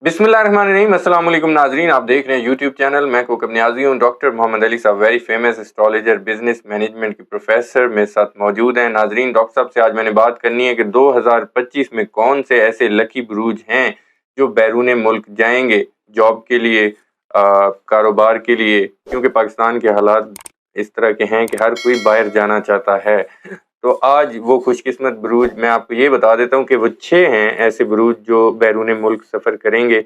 बिस्मिल्लाहिर्रहमानिर्रहीम। अस्सलाम वालेकुम नाजरीन, आप देख रहे हैं यूट्यूब चैनल। मैं कोकब नियाजी हूँ। डॉक्टर मोहम्मद अली साहब very famous astrologer, business management के प्रोफेसर मेरे साथ मौजूद हैं। नाजरीन, डॉक्टर साहब से आज मैंने बात करनी है कि 2025 में कौन से ऐसे लकी बुरूज हैं जो बैरून मुल्क जाएंगे जॉब के लिए, कारोबार के लिए, क्योंकि पाकिस्तान के हालात इस तरह के हैं कि हर कोई बाहर जाना चाहता है। तो आज वो खुशकिस्मत बुरूज मैं आपको ये बता देता हूँ कि वो 6 हैं ऐसे बुरूज जो बैरून मुल्क सफ़र करेंगे।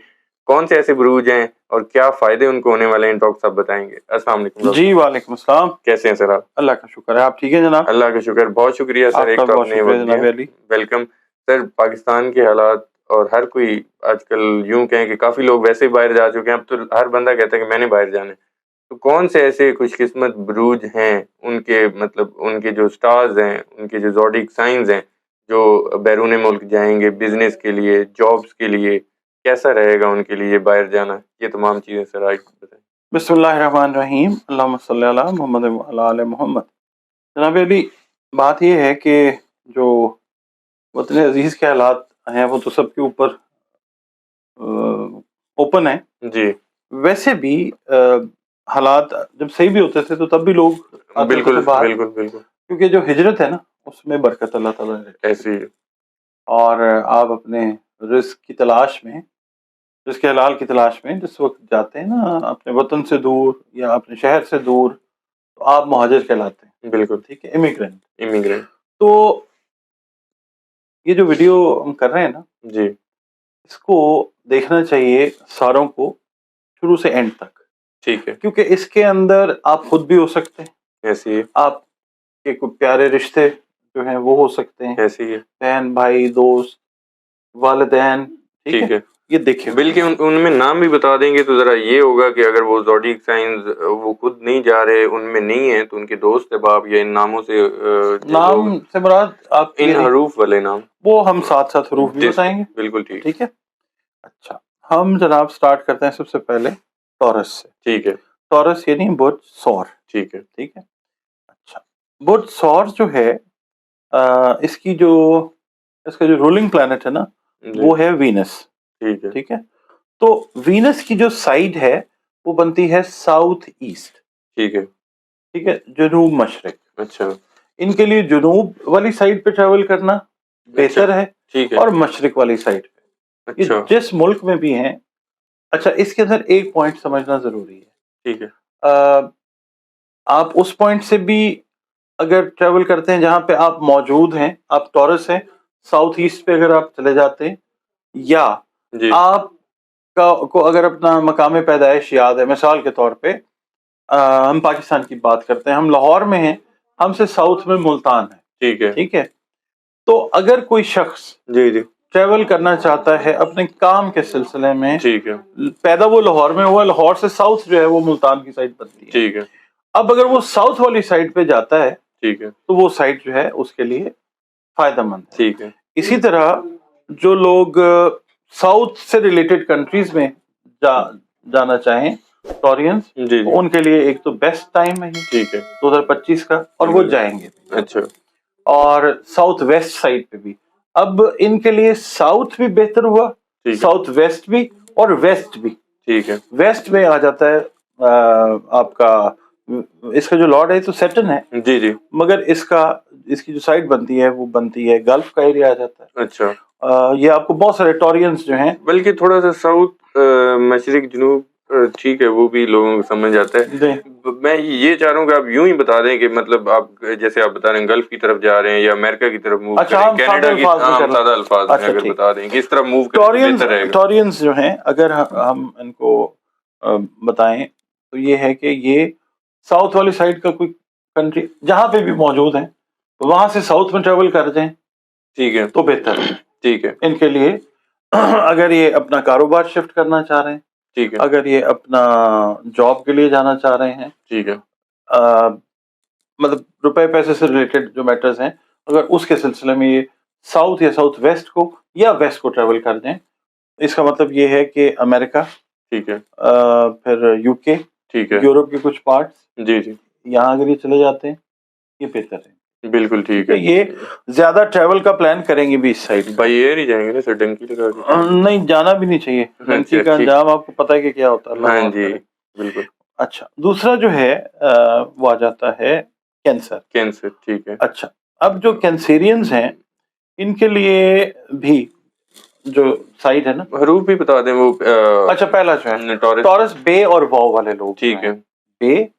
कौन से ऐसे बुरूज हैं और क्या फ़ायदे उनको होने वाले हैं, डॉक्टर साहब बताएंगे। अस्सलाम वालेकुम। जी वालेकुम अस्सलाम। कैसे हैं सर आप? अल्लाह का शुक्र है, आप ठीक है जनाब? अल्लाह का शुक्र, बहुत शुक्रिया सर। एक आपका तो बहुत आपने शुक्रिया वक्त जनाब दिया, अली। Welcome sir. पाकिस्तान के हालात और हर कोई आजकल यूं कहें कि काफ़ी लोग वैसे ही बाहर जा चुके हैं। अब तो हर बंदा कहता है कि मैंने बाहर जाना है। तो कौन से ऐसे खुशकिस्मत बुरूज हैं, उनके मतलब उनके जो स्टार्स हैं, उनके जो ज़ोडिक साइंस हैं, जो बैरून मुल्क जाएंगे बिजनेस के लिए, जॉब्स के लिए, कैसा रहेगा उनके लिए बाहर जाना? ये तमाम चीज़ें सर आज बताएं। बिस्मिल्लाहिर्रहमानिर्रहीम, अल्लाहुम्मा सल्ली अला मुहम्मद व अला आले मोहम्मद। जनाब अली, बात ये है कि जो वतन अजीज़ के हालात हैं वो तो सबके ऊपर ओपन है। जी वैसे भी हालात जब सही भी होते थे तो तब भी लोग आते बिल्कुल थे बाहर, बिल्कुल बिल्कुल क्योंकि जो हिजरत है ना उसमें बरकत अल्लाह ताला ने रखी ऐसी है। और आप अपने रिस्क की तलाश में, रिस्क हलाल की तलाश में जिस वक्त जाते हैं ना अपने वतन से दूर या अपने शहर से दूर, तो आप मुहाजिर कहलाते हैं। बिल्कुल ठीक है, इमिग्रेंट। इमिग्रेंट। तो ये जो वीडियो हम कर रहे हैं ना, जी इसको देखना चाहिए सारों को शुरू से एंड तक, ठीक है, क्योंकि इसके अंदर आप खुद भी हो सकते हैं, ऐसी है, आपके कोई प्यारे रिश्ते जो हैं वो हो सकते हैं, ऐसी है, बहन भाई दोस्त वालिदैन। ठीक ठीक है, है। ये देखिए। बल्कि उनमें नाम भी बता देंगे तो ज़रा ये होगा कि अगर वो ज़ोडिक साइंस वो खुद नहीं जा रहे, उनमें नहीं है, तो उनके दोस्त अहबाब या इन नामों से जो लोग, नाम से मुराद आप इन ये नहीं, हरूफ वाले नाम, वो हम साथ साथ हरूफ भी जिस बताएंगे। बिल्कुल ठीक, ठीक है। अच्छा, हम जनाब स्टार्ट करते हैं सबसे पहले टॉरस से। ठीक है, टॉरस यानी बुध सौर। ठीक है, ठीक है। अच्छा, बुध सौर जो है, इसकी जो, इसका जो रूलिंग प्लैनेट है ना, जी, वो है वीनस। ठीक है, ठीक है। तो वीनस की जो साइड है वो बनती है साउथ ईस्ट। ठीक है, ठीक है, जनूब मशरिक। अच्छा, इनके लिए जनूब वाली साइड पे ट्रेवल करना अच्छा, बेहतर है, ठीक है, और मशरिक वाली साइड पे, ये अच्छा, जिस मुल्क में भी हैं। अच्छा, इसके अंदर एक पॉइंट समझना जरूरी है। ठीक है, अ, आप उस पॉइंट से भी अगर ट्रेवल करते हैं जहां पे आप मौजूद हैं, आप टॉरस हैं, साउथ ईस्ट पे अगर आप चले जाते हैं, या जी, आप को अगर अपना मकाम पैदाइश याद है, मिसाल के तौर पे हम पाकिस्तान की बात करते हैं, हम लाहौर में हैं, हमसे साउथ में मुल्तान है। ठीक है, ठीक है। तो अगर कोई शख्स जी, जी, ट्रेवल करना चाहता है अपने काम के सिलसिले में, ठीक है, पैदा वो लाहौर में हुआ, लाहौर से साउथ जो है वो मुल्तान की साइड बनती है। ठीक है, अब अगर वो साउथ वाली साइड पे जाता है ठीक है, तो वो साइड जो है उसके लिए फायदेमंद है। ठीक है, इसी तरह जो लोग साउथ से रिलेटेड कंट्रीज में जाना चाहें, टॉरियंस, जी, तो जी, उनके लिए एक तो बेस्ट टाइम है ये ठीक है, 2025 का, और वो जाएंगे। अच्छा, और साउथ वेस्ट साइड पे भी, अब इनके लिए साउथ भी बेहतर हुआ, ठीक है, साउथ वेस्ट भी और वेस्ट भी। ठीक है, वेस्ट में आ जाता है आपका, इसका जो लॉर्ड है तो सैटर्न है, जी, जी, मगर इसका, इसकी जो साइड बनती है वो बनती है गल्फ का एरिया आ जाता है। अच्छा। ये आपको बहुत सारे टॉरियंस जो हैं, बल्कि थोड़ा सा साउथ, मशरिक जनूब, ठीक है, वो भी लोगों को समझ आता है। मैं ये चाह रहा हूँ कि आप यूं ही बता दें कि मतलब आप जैसे आप बता रहे हैं गल्फ की तरफ जा रहे हैं या अमेरिका की तरफ मूव अच्छा, करें, हम कनाडा सादे की, अल्फाज में हाँ, कर हम रहे सादा हैं। अल्फाज में अच्छा अगर ठीक। बता दें कि इस तरफ मूव करें तो टॉरियंस, बेहतर रहेगा। टॉरियंस जो हैं अगर हम इनको बताएं तो ये है कि ये साउथ वाली साइड का कोई कंट्री जहां पे भी मौजूद है वहां से साउथ में ट्रेवल कर जाएं ठीक है, तो बेहतर है ठीक है, इनके लिए। अगर ये अपना कारोबार शिफ्ट करना चाह रहे हैं, ठीक है, अगर ये अपना जॉब के लिए जाना चाह रहे हैं, ठीक है, मतलब रुपए पैसे से रिलेटेड जो मैटर्स हैं, अगर उसके सिलसिले में ये साउथ या साउथ वेस्ट को या वेस्ट को ट्रेवल कर दें, इसका मतलब ये है कि अमेरिका, ठीक है, फिर यूके, ठीक है, यूरोप के कुछ पार्ट्स, जी, जी, यहाँ अगर ये चले जाते हैं ये बेहतर है। बिल्कुल ठीक ठीक है, है। ये ज्यादा ट्रैवल का प्लान करेंगे भी इस साइड पे। बाई एयर ही जाएंगे ना सर, डंकी लगा के? नहीं, जाना भी नहीं चाहिए। डंकी अच्छा का ठीक। अंजाम आपको पता है कि क्या होता है, अल्लाह हाँ माफ जी, करे। बिल्कुल। अच्छा, दूसरा जो है वो आ जाता है कैंसर। कैंसर, ठीक है। अच्छा, अब जो कैंसेरियंस हैं इनके लिए भी जो साइड है ना, हरूफ भी बता दें वो अच्छा पहला जो है टॉरस। टॉरस बे और वाव वाले लोग जो ठीक हैं, है। बे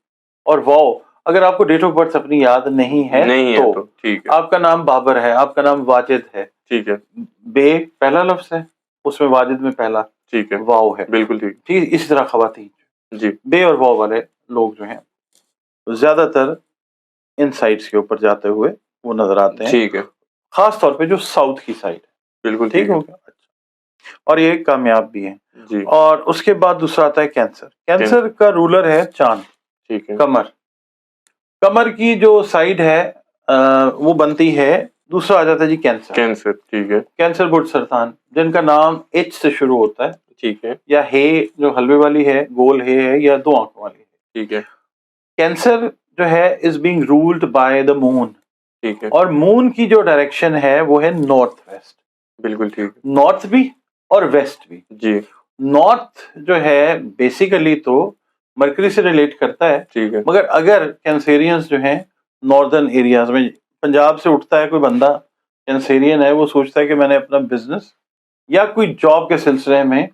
और वाव, अगर आपको डेट ऑफ बर्थ अपनी याद नहीं है नहीं है तो ठीक है। आपका नाम बाबर है, आपका नाम वाजिद है, ठीक है। बे पहला लफ्ज है, उसमें वाजिद में पहला ठीक है, वाव है। बिल्कुल ठीक। ठीक, इसी तरह खवातीन जी। बे और वाव वाले लोग जो हैं ज्यादातर इन साइड्स के ऊपर जाते हुए वो नजर आते हैं, ठीक है, खास तौर पे जो साउथ की साइड है। बिल्कुल ठीक ठीक हो है। गया, अच्छा, और ये कामयाब भी है। जी। और उसके बाद दूसरा आता है कैंसर। कैंसर का रूलर है चांद, ठीक है। कमर। कमर की जो साइड है वो बनती है, दूसरा आ जाता है जी कैंसर। कैंसर, ठीक है। कैंसर बुर्ज सरतान, जिनका नाम एच से शुरू होता है, ठीक है। या हे जो हलवे वाली है, गोल हे है, या दो आंखों वाली है। ठीक है। कैंसर जो है is being ruled by the moon, ठीक है, और मून की जो डायरेक्शन है वो है नॉर्थ वेस्ट। बिल्कुल ठीक है। नॉर्थ भी और वेस्ट भी। जी। नॉर्थ जो है बेसिकली तो मरकरी से रिलेट करता है, ठीक है। मगर अगर कैंसेरियंस जो हैं नॉर्दर्न एरियाज में, पंजाब से उठता है कोई बंदा कैंसेरियन है, वो सोचता है कि मैंने अपना बिजनेस या कोई जॉब के सिलसिले में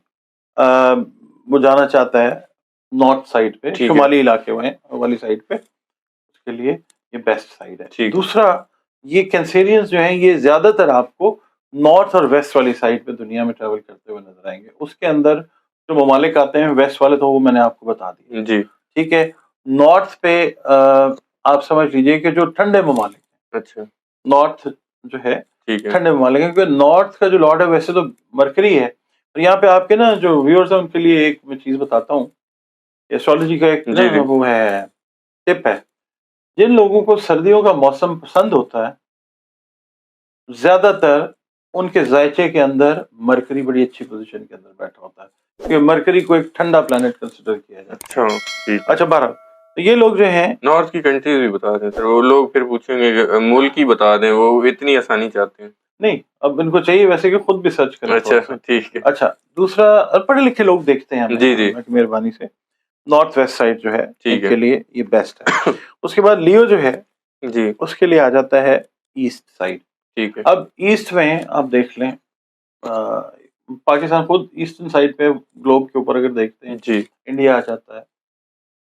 वो जाना चाहता है नॉर्थ साइड पे, ठीक है। शुमाली इलाके में वाली साइड पे, उसके लिए ये बेस्ट साइड है। ठीक है। दूसरा, ये कैंसेरियंस जो हैं ये ज्यादातर आपको नॉर्थ और वेस्ट वाली साइड पे दुनिया में ट्रेवल करते हुए नजर आएंगे। उसके अंदर जो ममालिक आते हैं वेस्ट वाले, तो वो मैंने आपको बता दिया। जी। ठीक है, नॉर्थ पे आप समझ लीजिए कि जो ठंडे ममालिक हैं, अच्छा, नॉर्थ जो है ठीक है। ठंडे ममालिक हैं, क्योंकि नॉर्थ का जो लॉर्ड है वैसे तो मरकरी है। और यहाँ पे आपके ना जो व्यूअर्स हैं उनके लिए एक मैं चीज बताता हूँ, एस्ट्रोलॉजी का एक जी, ना जी। वो है, टिप है। जिन लोगों को सर्दियों का मौसम पसंद होता है, ज्यादातर उनके जायचे के अंदर मरकरी बड़ी अच्छी पोजीशन के अंदर बैठा होता है, क्योंकि मरकरी को एक ठंडा प्लैनेट कंसिडर किया जाता अच्छा, ठीक है। है। अच्छा, 12, तो ये लोग जो हैं, नॉर्थ की कंट्रीज भी बता दें सर, वो लोग फिर पूछेंगे कि मुल्क ही बता दें, वो इतनी आसानी चाहते हैं। नहीं अब इनको चाहिए वैसे कि खुद भी सर्च करें अच्छा, थोड़ा सा। ठीक है। अच्छा, दूसरा, पढ़े लिखे लोग देखते हैं हमें, जी, जी। अल्लाह की मेहरबानी से नॉर्थ वेस्ट साइड जो है ठीक इनके है। लिए ये बेस्ट है। उसके बाद लियो जो है जी, उसके लिए आ जाता है ईस्ट साइड। ठीक है। अब ईस्ट में आप देख लें, पाकिस्तान खुद ईस्टर्न साइड पे ग्लोब के ऊपर अगर देखते हैं, जी, इंडिया आ जाता है।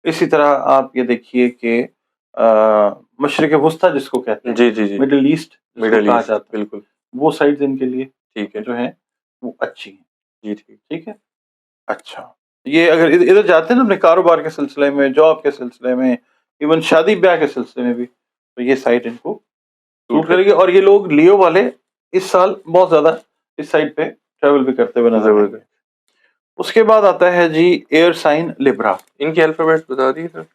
इसी तरह आप ये देखिए कि मशरिक वस्ता जिसको कहते हैं, जी, जी, जी। मिडिल ईस्ट जिसको मिडल कहा ईस्ट, जाता है, बिल्कुल। वो साइड्स इनके लिए ठीक है। जो है वो अच्छी हैं। जी, ठीक। ठीक है, अच्छा, ये अगर इधर जाते हैं ना अपने कारोबार के सिलसिले में, जॉब के सिलसिले में, इवन शादी ब्याह के सिलसिले में भी, तो ये साइड इनको सूट सूट करेगी। करता और ये लोग लियो वाले इस साल बहुत ज्यादा इस साइड पे ट्रेवल भी करते हुए है। नजर आएंगे। जबरदस्त। उसके बाद आता है जी एयर साइन लिब्रा। इनके अल्फाबेट बता दिए सर।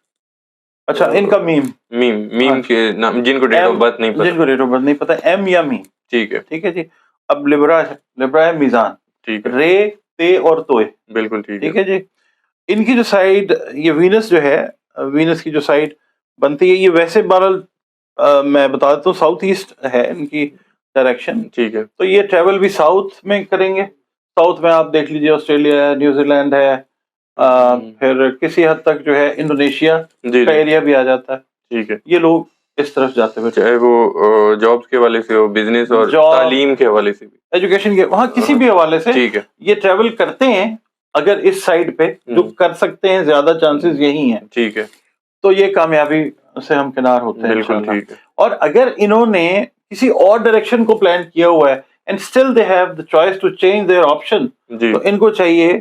अच्छा, इनका मीम, मीम, हाँ, मीम के नाम जिनको डेट ऑफ एम, बर्थ नहीं पता। जिनको डेट ऑफ बर्थ नहीं पता, एम या मीम। ठीक है। ठीक है जी। अब लिब्रा है, लिब्रा है मीजान, ठीक है, रे, ते और तोए। बिल्कुल ठीक है। ठीक है जी। इनकी जो साइड, ये वीनस जो है, वीनस की जो साइड बनती है, ये वैसे बहरहाल मैं बता देता हूँ साउथ ईस्ट है इनकी डायरेक्शन। ठीक है। तो ये ट्रेवल भी साउथ में करेंगे। साउथ में आप देख लीजिए ऑस्ट्रेलिया है, न्यूजीलैंड है, फिर किसी हद तक जो है इंडोनेशिया जी, का जी। एरिया भी आ जाता है। ठीक है। ये लोग इस तरफ जाते हुए, चाहे वो जॉब्स के हवाले से हो, बिजनेस और जॉब, तालीम के हवाले से भी। एजुकेशन के, वहाँ किसी भी हवाले से ठीक है। ये ट्रेवल करते हैं। अगर इस साइड पे जो कर सकते हैं, ज्यादा चांसेस यही हैं, ठीक है, तो ये कामयाबी से हमकिनार होते हैं बिल्कुल इंशाल्लाह। ठीक है। और अगर इन्होंने किसी और डायरेक्शन को प्लान किया हुआ है and still they have the choice to change their option, जी, तो इनको चाहिए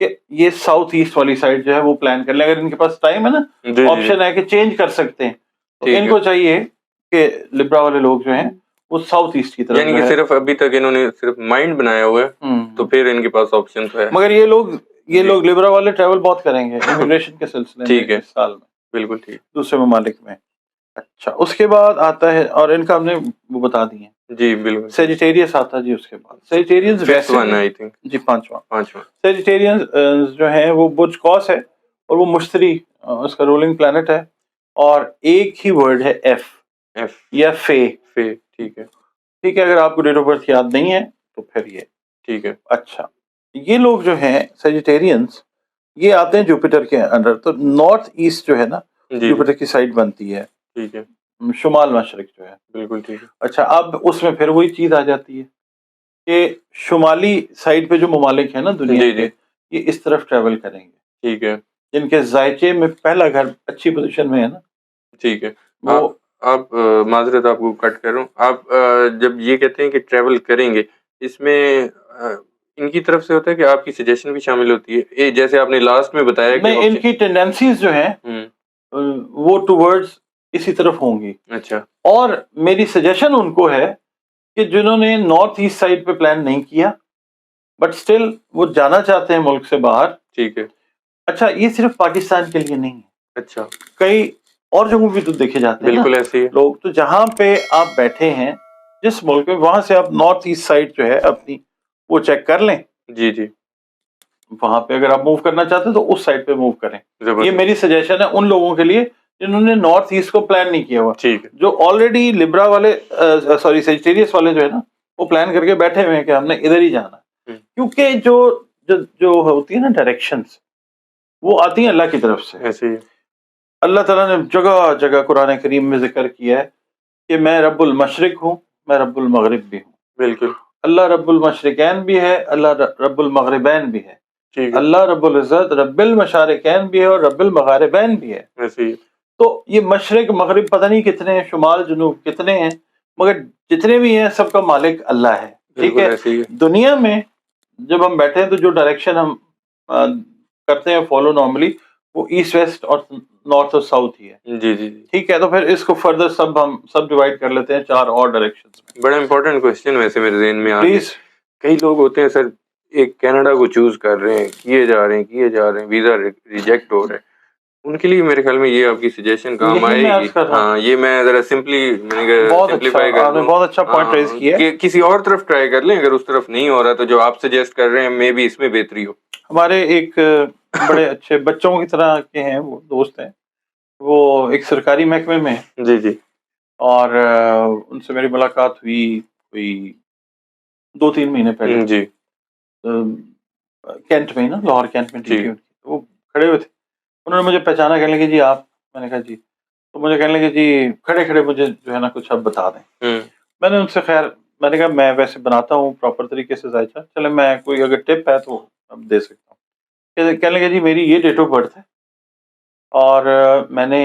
कि ये साउथ ईस्ट वाली साइड जो है वो प्लान कर ले। अगर इनके पास टाइम है ना, जी, जी, जी। ऑप्शन है कि चेंज कर सकते हैं, तो ठीक है। इनको चाहिए कि लिब्रा वाले लोग जो हैं वो साउथ ईस्ट की तरफ यानी जो कि है। सिर्फ अभी तक इन्होंने सिर्फ माइंड बनाया हुआ है, तो फिर इनके पास ऑप्शन तो है। मगर ये जी। लोग लिब्रा वाले ट्रेवल बहुत करेंगे इमिग्रेशन के सिलसिले ठीक में है, इस साल में, बिल्कुल ठीक। दूसरे ममालिक में। अच्छा, उसके बाद आता है, और इनका हमने वो बता दिए, जी, बिल्कुल। सेजिटेरियस आता है जी। उसके बाद सेजिटेरियंस फिफ्थ वैसे वन आई थिंक। जी, पांचवा। पांचवा। सेजिटेरियंस जो है वो बुर्ज कॉस है, और वो मुश्तरी उसका रूलिंग प्लैनेट है, और एक ही वर्ड है एफ। एफ या फे। फे, ठीक है। ठीक है, अगर आपको डेट ऑफ बर्थ याद नहीं है तो फिर ये ठीक है। अच्छा, ये लोग जो हैं सेजिटेरियंस, ये आते हैं जुपिटर के अंडर। तो नॉर्थ ईस्ट जो है ना, जी, जी, जुपिटर की साइड बनती है, ठीक है। शुमाल मशरक जो है। बिल्कुल ठीक है। अच्छा, अब उसमें फिर वही चीज आ जाती है कि शुमाली साइड पे जो ममालिक है ना दुनिया जी, के, जी, ये इस तरफ ट्रेवल करेंगे, ठीक है, जिनके जायचे में पहला घर अच्छी पोजीशन में है ना, ठीक है। वो आप माज़रत आपको कट कर रहा हूँ। आप जब ये कहते हैं कि ट्रैवल करेंगे, इसमें इनकी तरफ से होता है कि आपकी सजेशन भी शामिल होती है? ये जैसे आपने लास्ट में बताया कि नहीं, इनकी टेंडेंसीज जो हैं हुँ, वो टुवर्ड्स इसी तरफ होंगी। अच्छा, और मेरी सजेशन उनको है कि जिन्होंने नॉर्थ ईस्ट साइड पे प्लान नहीं किया बट स्टिल वो जाना चाहते हैं मुल्क से बाहर। ठीक है। अच्छा, ये सिर्फ पाकिस्तान के लिए नहीं है, अच्छा, कई और जगहों पे तो देखे जाते हैं ना बिल्कुल ऐसे ही है। लोग। तो जहाँ पे आप बैठे हैं जिस मुल्क में, वहां से आप नॉर्थ ईस्ट साइड जो है अपनी वो चेक कर लें। जी, जी, वहां पे अगर आप मूव करना चाहते हैं तो उस साइड पे मूव करें। ये ज़बरदस्त, मेरी सजेशन है उन लोगों के लिए जिन्होंने नॉर्थ ईस्ट को प्लान नहीं किया हुआ। ठीक है। जो ऑलरेडी लिब्रा वाले, सॉरी सेजिटेरियस वाले जो है ना, वो प्लान करके बैठे हुए हैं कि हमने इधर ही जाना है। हुँ, क्योंकि जो जो जो होती है ना डायरेक्शंस, वो आती हैं अल्लाह की तरफ से। ऐसे ही है। अल्लाह ताला ने जगह जगह कुरान करीम में जिक्र किया है कि मैं रब्बुल मशरिक हूँ, मैं रब्बुल मगरिब भी हूँ। बिल्कुल, अल्लाह रब्बुल मशरिकैन भी है, अल्लाह रब्बुल मगरिबैन भी है, ठीक है, अल्लाह रब्बुल इज़्ज़त रब्बिल मशारिकैन भी है और रब्बिल मगारिबैन भी है। ऐसे ही है। तो ये मशरिक मगरिब पता नहीं कितने हैं, शुमाल जनूब कितने हैं, मगर जितने भी हैं सबका मालिक अल्लाह है। ठीक बिल्कुल है, ऐसे ही है। दुनिया में जब हम बैठे हैं तो जो डायरेक्शन हम करते हैं फॉलो नॉर्मली, वो ईस्ट वेस्ट और नॉर्थ और साउथ ही है। जी, जी, जी। ठीक है, तो फिर इसको फर्दर हम सब डिवाइड कर लेते हैं 4 और डायरेक्शंस में। बड़ा इम्पोर्टेंट क्वेश्चन वैसे मेरे ज़हन में आ गया। प्लीज। कई लोग होते हैं सर, एक कनाडा को चूज़ कर रहे हैं, किए जा रहे हैं, वीज़ा रिजेक्ट हो रहा है। उनके लिए मेरे ख्याल में ये आपकी सजेशन काम यही मैं आएगी। अर्ज कर रहा हूँ। हाँ, ये मैं ज़रा मैंने कहा बहुत अच्छा, सिम्प्लीफाई कर आपने दूँ। बहुत अच्छा पॉइंट रेज किया है। कि किसी और तरफ ट्राई कर लें, अगर उस तरफ नहीं हो रहा तो जो आप सजेस्ट कर रहे हैं मे बी इसमें बेहतरी हो। हमारे एक बड़े अच्छे बच्चों की तरह के हैं, वो दोस्त हैं, वो एक सरकारी महकमे में हैं जी, जी। और उनसे मेरी मुलाकात हुई कोई 2-3 महीने पहले। जी, कैंट में ही ना, लाहौर कैंट में ड्यूटी ठीक। उनकी। तो वो खड़े हुए थे, उन्होंने मुझे पहचाना, कहने लगे जी आप। मैंने कहा जी। तो मुझे कहने लगे जी खड़े-खड़े मुझे जो है ना कुछ अब बता दें। हुँ, मैंने उनसे खैर मैंने कहा मैं वैसे बनाता हूँ प्रॉपर तरीके से जायचा, चले मैं कोई अगर टिप है तो अब दे सकता हूँ। कहने लगे जी मेरी ये डेट ऑफ बर्थ है और मैंने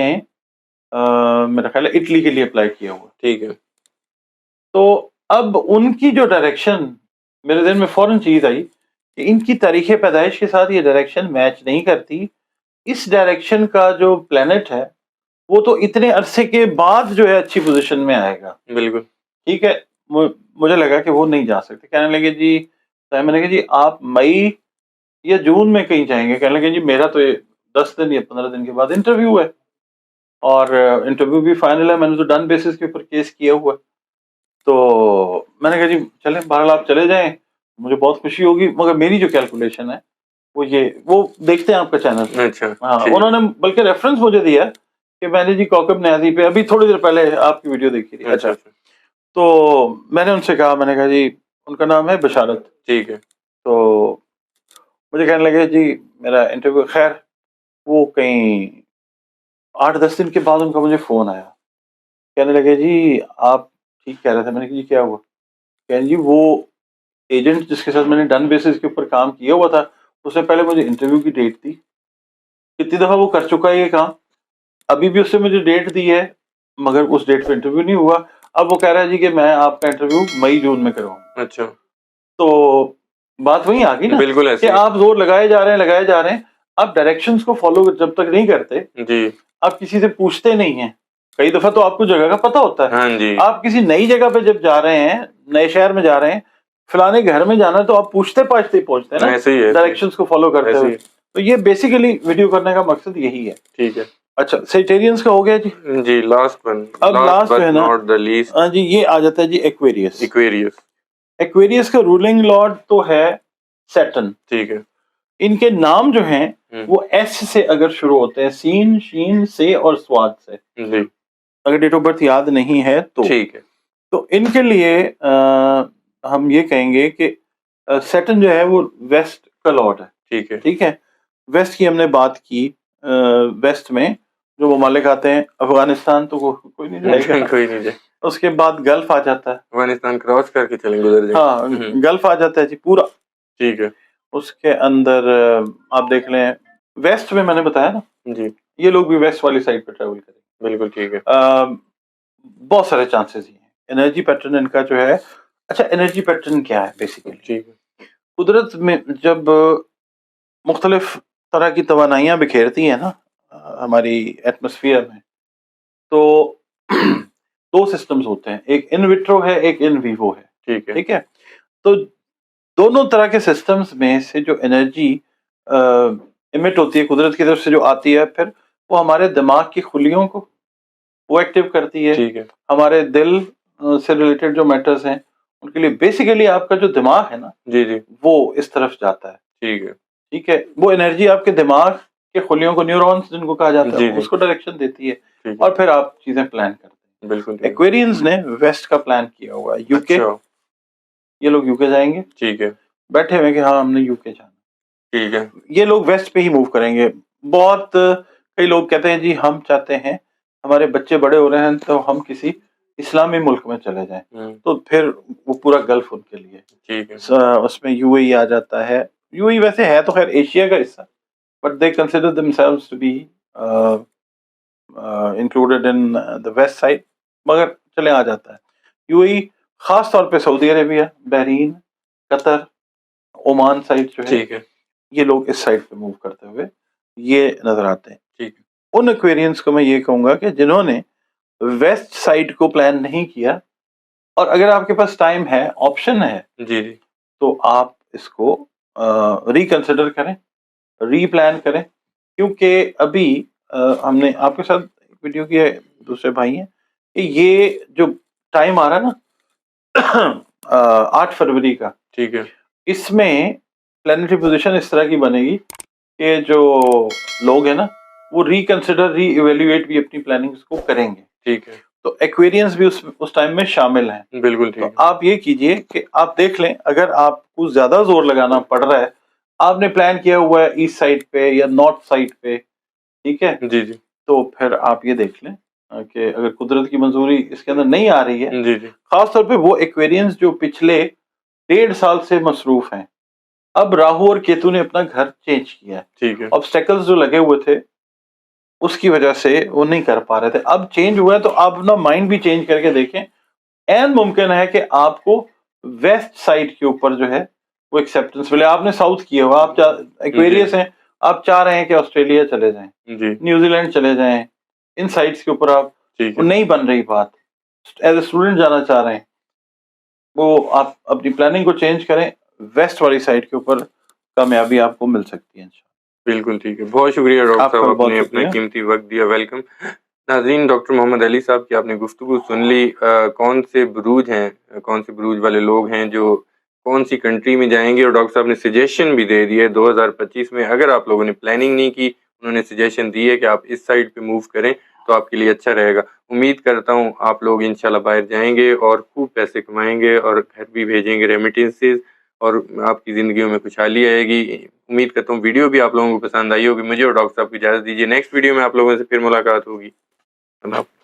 मेरा ख्याल है इटली के लिए अप्लाई किया हुआ है। ठीक है। तो अब उनकी जो डायरेक्शन मेरे दिल में फ़ौरन चीज़ आई कि इनकी तारीख़ पैदाइश के साथ ये डायरेक्शन मैच नहीं करती। इस डायरेक्शन का जो प्लैनेट है, वो तो इतने अरसे के बाद जो है अच्छी पोज़ीशन में आएगा। बिल्कुल, ठीक है, मुझे लगा कि वो नहीं जा सकते। कहने लगे जी, तो मैंने कहा जी आप मई या जून में कहीं जाएँगे? कहने लगे जी मेरा तो ये 10 दिन या 15 दिन के बाद इंटरव्यू है और इंटरव्यू भी फाइनल है, मैंने तो डन बेसिस के ऊपर केस किया हुआ है। तो मैंने कहा जी चलें, बहरहाल आप चले जाएँ, मुझे बहुत खुशी होगी, मगर मेरी जो कैलकुलेशन है वो देखते हैं आपका चैनल। अच्छा, हाँ, ठीक है। उन्होंने बल्कि रेफ़रेंस मुझे दिया कि मैंने जी कौकब न्याज़ी पे अभी थोड़ी देर पहले आपकी वीडियो देखी थी। अच्छा, अच्छा, अच्छा, तो मैंने उनसे कहा, मैंने कहा जी उनका नाम है बशारत। ठीक है। तो मुझे कहने लगे जी मेरा इंटरव्यू, खैर वो कहीं 8-10 दिन के बाद उनका मुझे फ़ोन आया। कहने लगे जी आप ठीक कह रहे थे। मैंने कहा जी क्या हुआ? कह रहे जी वो एजेंट जिसके साथ मैंने डन बेसिस के ऊपर काम किया हुआ था, उसने पहले मुझे इंटरव्यू की डेट दी। कितनी दफ़ा वो कर चुका है ये काम, अभी भी उसने मुझे डेट दी है, मगर उस डेट पे इंटरव्यू नहीं हुआ। अब वो कह रहा है जी कि मैं आपका इंटरव्यू मई-जून में करवाऊँगा। अच्छा, तो बात वहीं आ गई ना बिल्कुल कि ऐसे ही। आप ज़ोर लगाए जा रहे हैं, आप डायरेक्शंस को फ़ॉलो जब तक नहीं करते, जी, आप किसी से पूछते नहीं हैं। कई दफ़ा तो आपको जगह का पता होता है। हाँ जी, आप किसी नई जगह पे जब जा रहे हैं, नए शहर में जा रहे हैं, फलाने घर में जाना है, तो आप पूछते-पाछते ही पहुँचते हैं ना, ऐसे ही है, ऐसे ही डायरेक्शंस को फ़ॉलो है, करते ऐसे हुए। ही है। तो ये बेसिकली वीडियो करने का मकसद यही है। ठीक है। अच्छा, सेजिटेरियंस का हो गया जी। जी, अब लास्ट लास्ट जो बट है ना, नॉट द लीस्ट, जी ये आ जाता है जी एक्वेरियस। एक्वेरियस, एक्वेरियस का रूलिंग लॉर्ड तो है सैटर्न। ठीक है। इनके नाम जो हैं हुँ, वो एस से अगर शुरू होते हैं, सीन, शीन, से और स्वाद से। जी, अगर डेट ऑफ बर्थ याद नहीं है ठीक है। तो इनके लिए हम ये कहेंगे कि सैटर्न जो है वो वेस्ट का लॉर्ड है। ठीक है। ठीक है, वेस्ट की हमने बात की। वेस्ट में जो ममालिक आते हैं, अफगानिस्तान तो कोई नहीं जाएगा। कोई नहीं जाए। उसके बाद गल्फ आ जाता है। अफगानिस्तान क्रॉस करके चलेंगे, गुजर जाएंगे। हाँ, गल्फ आ जाता है जी पूरा। ठीक है उसके अंदर आप देख लें, वेस्ट में मैंने बताया ना जी, ये लोग भी वेस्ट वाली साइड पे ट्रेवल करेंगे। बिल्कुल ठीक है। बहुत सारे चांसेस ही हैं। एनर्जी पैटर्न इनका जो है, अच्छा एनर्जी पैटर्न क्या है बेसिकली? ठीक है। कुदरत में जब मुख्तलिफ तरह की तवानाइयाँ बिखेरती हैं ना हमारी एटमॉस्फेयर में, तो दो सिस्टम्स होते हैं, एक इन विट्रो है, एक इन वीवो है। ठीक है। ठीक है, तो दोनों तरह के सिस्टम्स में से जो एनर्जी इमिट होती है कुदरत की तरफ से जो आती है, फिर वो हमारे दिमाग की खुलियों को वो एक्टिव करती है। ठीक है। हमारे दिल से रिलेटेड जो मैटर्स हैं उनके लिए बेसिकली आपका जो दिमाग है ना जी जी, वो इस तरफ जाता है। ठीक है। ठीक है, वो एनर्जी आपके दिमाग के खुलियों को, न्यूरॉन्स जिनको कहा जाता जी है, जी, उसको डायरेक्शन देती है ठीक है। और फिर आप चीजें प्लान करते हैं। बिल्कुल ठीक है। एक्वेरियंस ने वेस्ट का प्लान किया हुआ है, यूके। अच्छा, ये लोग यूके जाएंगे, ठीक है। बैठे हुए कि हाँ हमने यूके जाना। ठीक है। ये लोग वेस्ट पे ही मूव करेंगे। बहुत कई लोग कहते हैं जी हम चाहते हैं हमारे बच्चे बड़े हो रहे हैं तो हम किसी इस्लामी मुल्क में चले जाएं, तो फिर वो पूरा गल्फ उनके लिए। ठीक है। उसमें यूएई आ जाता है। यूएई वैसे है तो खैर एशिया का हिस्सा, but they consider themselves to be included in the west side, मगर चले आ जाता है। यूएई खास तौर पे Saudi Arabia, Bahrain, Qatar, Oman side जो है, ठीक है। ये लोग इस साइड पे मूव करते हुए ये नजर आते हैं। ठीक है। उन एक्वेरियंस को मैं ये कहूंगा कि जिन्होंने वेस्ट साइड को प्लान नहीं किया, और अगर आपके पास टाइम है, ऑप्शन है, जी जी, तो आप इसको रिकंसिडर करें, रीप्लान करें। क्योंकि अभी हमने आपके साथ एक वीडियो की है, दूसरे भाई हैं, कि ये जो टाइम आ रहा है ना 8 फरवरी का, ठीक है। इसमें प्लानिटरी पोजीशन इस तरह की बनेगी कि जो लोग हैं ना वो रिकंसिडर, री इवेल्युएट भी अपनी प्लानिंग्स को करेंगे। ठीक है। तो एक्वेरियंस भी उस टाइम में शामिल हैं। बिल्कुल ठीक तो है। आप ये कीजिए कि आप देख लें, अगर आपको ज्यादा जोर लगाना पड़ रहा है, आपने प्लान किया हुआ है ईस्ट साइड पे या नॉर्थ साइड पे, ठीक है, जी जी, तो फिर आप ये देख लें कि अगर कुदरत की मंजूरी इसके अंदर नहीं आ रही है, जी जी, खासतौर पे वो एक्वेरियंस जो पिछले 1.5 साल से मसरूफ हैं। अब राहु और केतु ने अपना घर चेंज किया है, ठीक है। ऑब्स्टेकल्स जो लगे हुए थे उसकी वजह से वो नहीं कर पा रहे थे, अब चेंज हुआ है, तो आप अपना माइंड भी चेंज करके देखें। एंड मुमकिन है कि आपको वेस्ट साइड के ऊपर जो है वो एक्सेप्टेंस मिले। आपने साउथ किया हुआ, आप एक्वेरियस हैं, आप चाह रहे हैं कि ऑस्ट्रेलिया चले जाएं, जी, न्यूजीलैंड चले जाएं, इन साइड्स के ऊपर आप, ठीक वो है। नहीं बन रही बात, एज ए स्टूडेंट जाना चाह रहे हैं, वो आप अपनी प्लानिंग को चेंज करें, वेस्ट वाली साइड के ऊपर कामयाबी आपको मिल सकती है इंशाल्लाह। बिल्कुल ठीक है। बहुत शुक्रिया डॉक्टर आपका साहब, बहुत आपने अपना शुक्रिया। कीमती वक्त दिया। वेलकम। नाज़रीन, डॉक्टर मोहम्मद अली साहब की आपने गुफ्तगू सुन ली। कौन से बुरूज हैं, कौन से बुरूज वाले लोग हैं जो कौन सी कंट्री में जाएंगे, और डॉक्टर साहब ने सजेशन भी दे दिए 2025 में। अगर आप लोगों ने प्लानिंग नहीं की, उन्होंने सजेशन दी है कि आप इस साइड पे मूव करें तो आपके लिए अच्छा रहेगा। उम्मीद करता हूँ आप लोग इंशाल्लाह बाहर जाएंगे और खूब पैसे कमाएंगे और घर भी भेजेंगे रेमिटेंसेस, और आपकी ज़िंदगियों में खुशहाली आएगी। उम्मीद करता हूँ वीडियो भी आप लोगों को पसंद आई होगी। मुझे और डॉक्टर साहब को इजाज़त दीजिए। नेक्स्ट वीडियो में आप लोगों से फिर मुलाकात होगी। अल्लाह हाफ़िज़।